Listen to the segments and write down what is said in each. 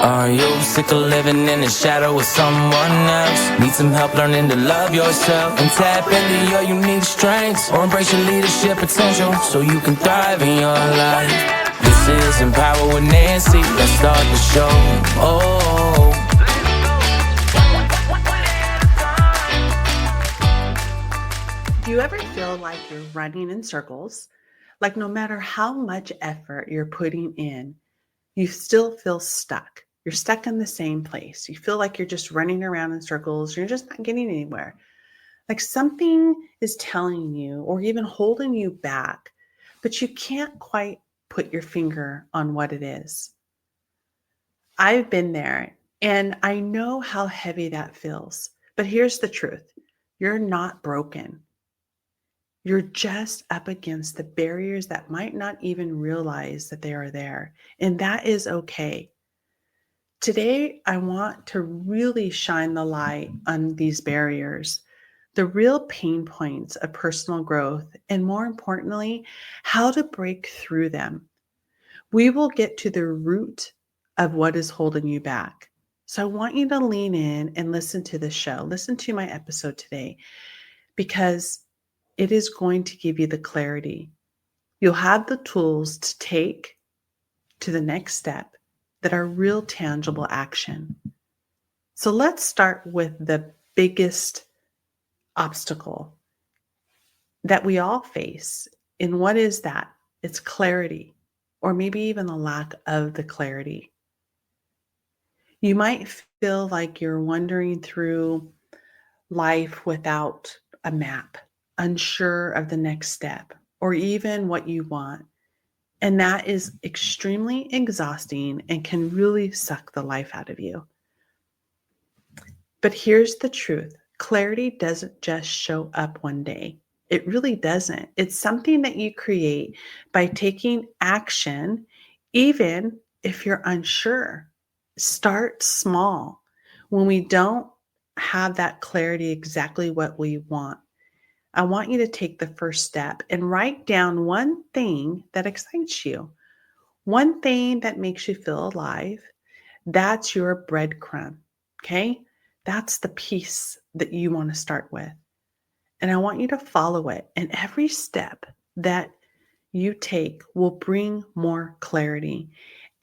Are you sick of living in the shadow of someone else? Need some help learning to love yourself and tap into your unique strengths, or embrace your leadership potential so you can thrive in your life. This is Empower with Nancy. Let's start the show. Oh. Do you ever feel like you're running in circles? Like no matter how much effort you're putting in, you still feel stuck. You're stuck in the same place. You feel like you're just running around in circles. You're just not getting anywhere. Like something is telling you or even holding you back, but you can't quite put your finger on what it is. I've been there and I know how heavy that feels. But here's the truth. You're not broken. You're just up against the barriers that might not even realize that they are there. And that is okay. Today, I want to really shine the light on these barriers, the real pain points of personal growth, and more importantly, how to break through them. We will get to the root of what is holding you back. So I want you to lean in and listen to the show. Listen to my episode today because it is going to give you the clarity. You'll have the tools to take to the next step that are real tangible action. So let's start with the biggest obstacle that we all face. And what is that? It's clarity, or maybe even the lack of the clarity. You might feel like you're wandering through life without a map, unsure of the next step, or even what you want. And that is extremely exhausting and can really suck the life out of you. But here's the truth. Clarity doesn't just show up one day. It really doesn't. It's something that you create by taking action, even if you're unsure. Start small. When we don't have that clarity exactly what we want, I want you to take the first step and write down one thing that excites you, one thing that makes you feel alive. That's your breadcrumb, okay? That's the piece that you want to start with. And I want you to follow it. And every step that you take will bring more clarity.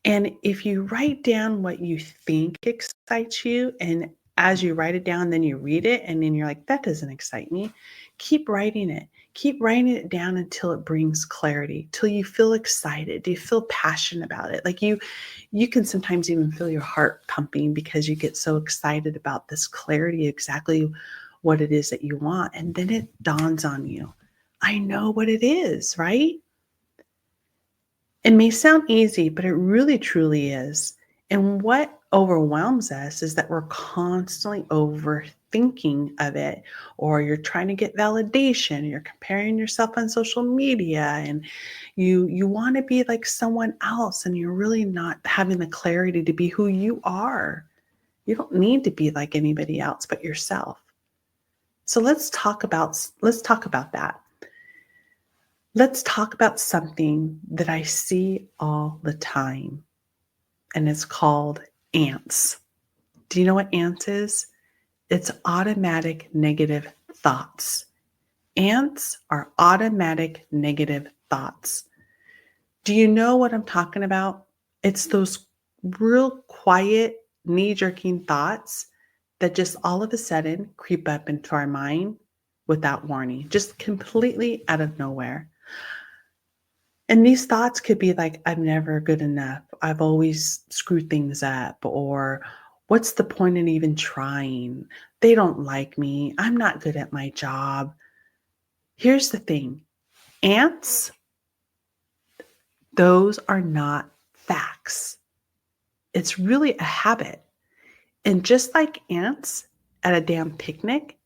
And if you write down what you think excites you, and as you write it down, then you read it, and then you're like, that doesn't excite me. Keep writing it. Keep writing it down until it brings clarity, till you feel excited. Do you feel passionate about it? Like you can sometimes even feel your heart pumping because you get so excited about this clarity, exactly what it is that you want. And then it dawns on you. I know what it is, right? It may sound easy, but it really truly is. And what overwhelms us is that we're constantly overthinking of it, or you're trying to get validation, you're comparing yourself on social media, and you want to be like someone else, and you're really not having the clarity to be who you are. You don't need to be like anybody else but yourself. So let's talk about that. Let's talk about something that I see all the time, and it's called ants. Do you know what ants is? It's automatic negative thoughts. Ants are automatic negative thoughts. Do you know what I'm talking about? It's those real quiet, knee-jerking thoughts that just all of a sudden creep up into our mind without warning, just completely out of nowhere. And these thoughts could be like, I'm never good enough. I've always screwed things up. Or what's the point in even trying? They don't like me. I'm not good at my job. Here's the thing. Ants, those are not facts. It's really a habit. And just like ants at a damn picnic,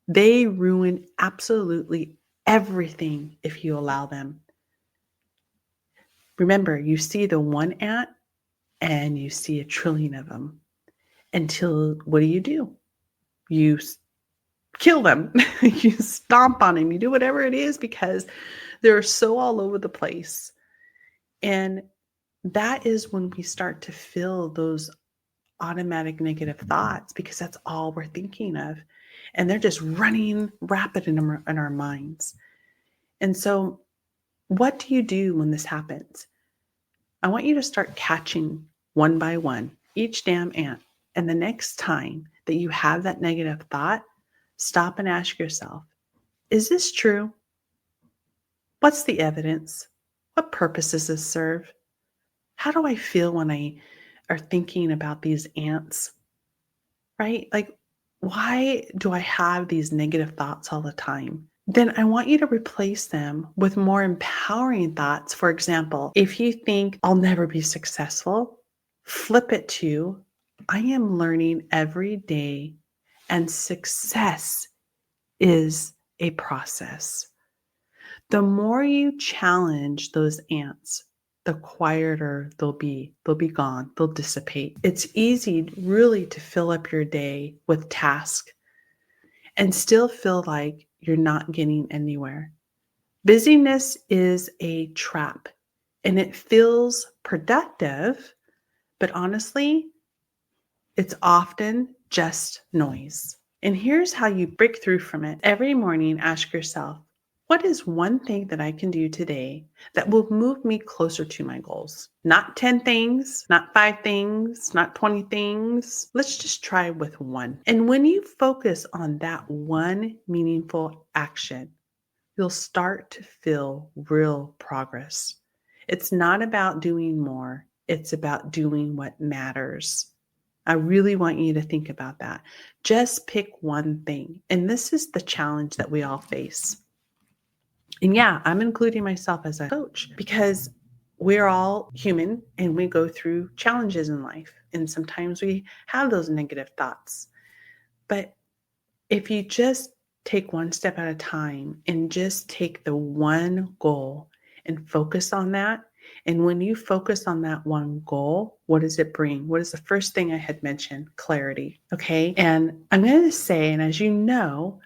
they ruin absolutely everything if you allow them. Remember, you see the one ant and you see a trillion of them until what do? You kill them. You stomp on them. You do whatever it is because they're so all over the place. And that is when we start to feel those automatic negative thoughts because that's all we're thinking of. And they're just running rapid in our minds. And so, what do you do when this happens? I want you to start catching one by one each damn ant. And the next time that you have that negative thought, stop and ask yourself, is this true? What's the evidence? What purpose does this serve? How do I feel when I are thinking about these ants? Right? Like, why do I have these negative thoughts all the time? Then I want you to replace them with more empowering thoughts. For example, if you think I'll never be successful, flip it to I am learning every day and success is a process. The more you challenge those ants, the quieter they'll be. They'll be gone. They'll dissipate. It's easy, really, to fill up your day with tasks and still feel like you're not getting anywhere. Busyness is a trap and it feels productive, but honestly, it's often just noise. And here's how you break through from it. Every morning, ask yourself, what is one thing that I can do today that will move me closer to my goals? Not 10 things, not 5 things, not 20 things. Let's just try with one. And when you focus on that one meaningful action, you'll start to feel real progress. It's not about doing more, it's about doing what matters. I really want you to think about that. Just pick one thing. And this is the challenge that we all face. And yeah, I'm including myself as a coach because we're all human and we go through challenges in life. And sometimes we have those negative thoughts. But if you just take one step at a time and just take the one goal and focus on that, and when you focus on that one goal, what does it bring? What is the first thing I had mentioned? Clarity. Okay. And I'm going to say, and as you know,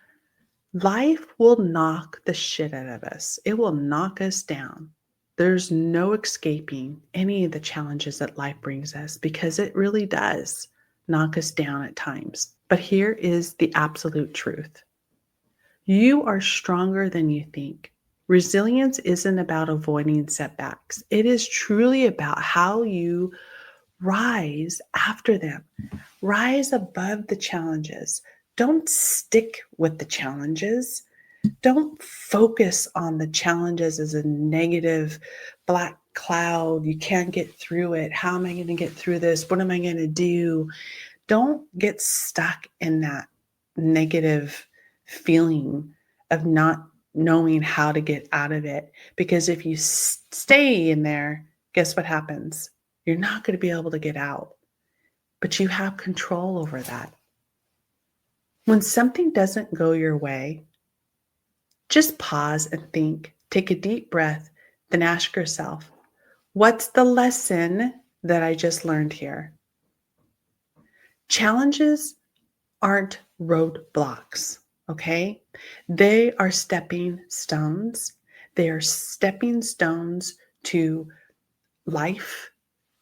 life will knock the shit out of us. It will knock us down. There's no escaping any of the challenges that life brings us because it really does knock us down at times. But here is the absolute truth. You are stronger than you think. Resilience isn't about avoiding setbacks. It is truly about how you rise after them. Rise above the challenges. Don't stick with the challenges. Don't focus on the challenges as a negative black cloud. You can't get through it. How am I going to get through this? What am I going to do? Don't get stuck in that negative feeling of not knowing how to get out of it. Because if you stay in there, guess what happens? You're not going to be able to get out. But you have control over that. When something doesn't go your way, just pause and think. Take a deep breath, then ask yourself, what's the lesson that I just learned here? Challenges aren't roadblocks, okay? They are stepping stones. They are stepping stones to life,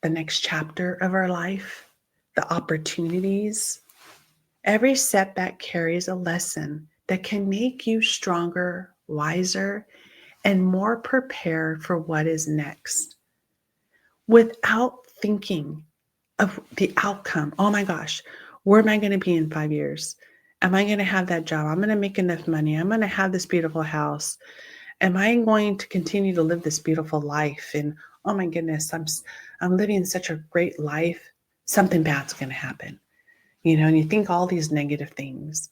the next chapter of our life, the opportunities. Every setback carries a lesson that can make you stronger, wiser, and more prepared for what is next. Without thinking of the outcome, oh my gosh, where am I going to be in 5 years? Am I going to have that job? I'm going to make enough money. I'm going to have this beautiful house. Am I going to continue to live this beautiful life? And oh my goodness, I'm living such a great life. Something bad's going to happen. And you think all these negative things.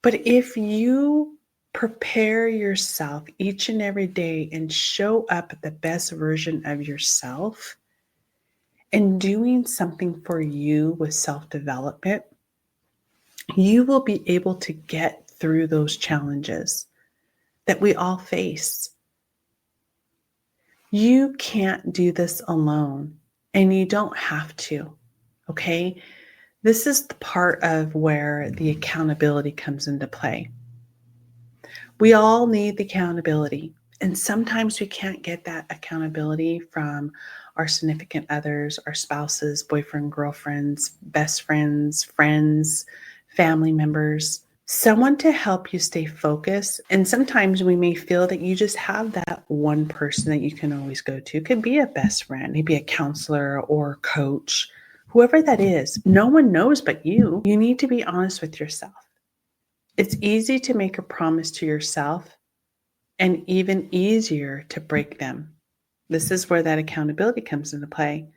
But if you prepare yourself each and every day and show up the best version of yourself and doing something for you with self-development, you will be able to get through those challenges that we all face. You can't do this alone, and you don't have to, okay? This is the part of where the accountability comes into play. We all need the accountability, and sometimes we can't get that accountability from our significant others, our spouses, boyfriend, girlfriends, best friends, friends, family members, someone to help you stay focused. And sometimes we may feel that you just have that one person that you can always go to. It could be a best friend, maybe a counselor or coach, whoever that is. No one knows but you. You need to be honest with yourself. It's easy to make a promise to yourself and even easier to break them. This is where that accountability comes into play.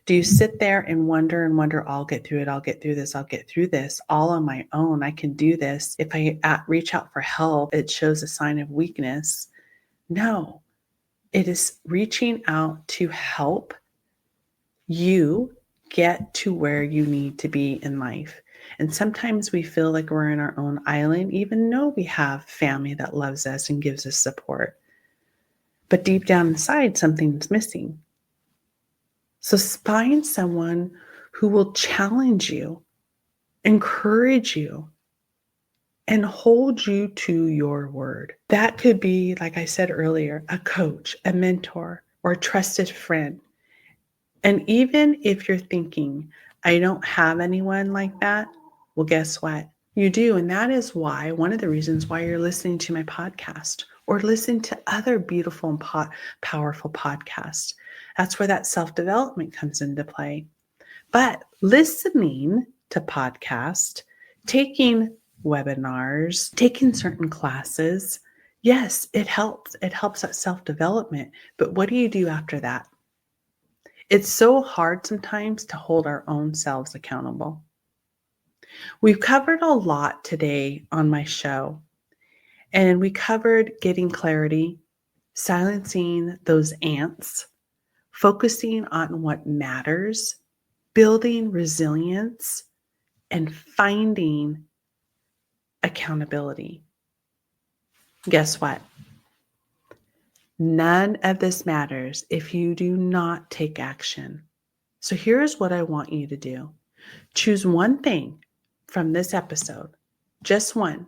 Do you sit there and wonder, I'll get through it, I'll get through this, I'll get through this all on my own, I can do this. If I reach out for help, it shows a sign of weakness. No, it is reaching out to help you get to where you need to be in life. And sometimes we feel like we're in our own island, even though we have family that loves us and gives us support. But deep down inside, something's missing. So find someone who will challenge you, encourage you, and hold you to your word. That could be, like I said earlier, a coach, a mentor, or a trusted friend. And even if you're thinking, I don't have anyone like that, well, guess what? You do. And that is why, one of the reasons why you're listening to my podcast or listen to other beautiful and powerful podcasts. That's where that self-development comes into play. But listening to podcasts, taking webinars, taking certain classes, yes, it helps. It helps that self-development. But what do you do after that? It's so hard sometimes to hold our own selves accountable. We've covered a lot today on my show, and we covered getting clarity, silencing those ants, focusing on what matters, building resilience, and finding accountability. Guess what? None of this matters if you do not take action. So here's what I want you to do. Choose one thing from this episode, just one,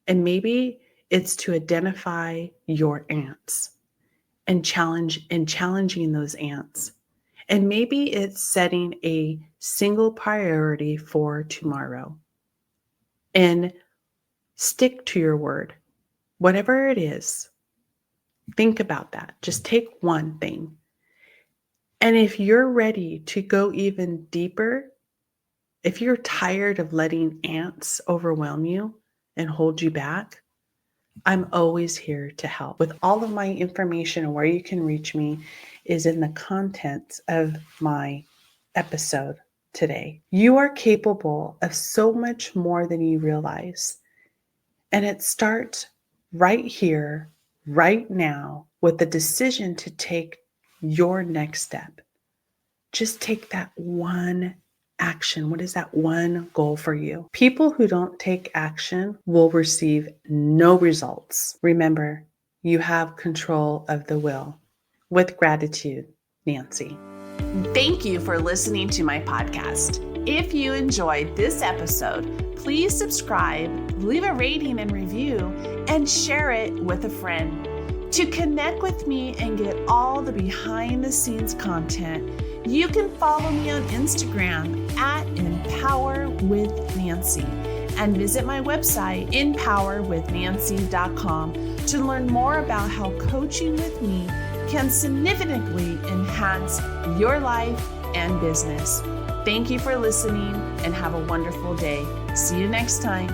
and maybe it's to identify your ants and challenging those ants. And maybe it's setting a single priority for tomorrow and stick to your word, whatever it is. Think about that. Just take one thing. And if you're ready to go even deeper, if you're tired of letting ants overwhelm you and hold you back, I'm always here to help. With all of my information and where you can reach me is in the contents of my episode today. You are capable of so much more than you realize. And it starts right here, right now, with the decision to take your next step. Just take that one action. What is that one goal for you? People who don't take action will receive no results. Remember, you have control of the will. With gratitude, Nancy. Thank you for listening to my podcast. If you enjoyed this episode, please subscribe, leave a rating and review, and share it with a friend. To connect with me and get all the behind the scenes content, you can follow me on Instagram at EmpowerWithNancy and visit my website, empowerwithnancy.com, to learn more about how coaching with me can significantly enhance your life and business. Thank you for listening and have a wonderful day. See you next time.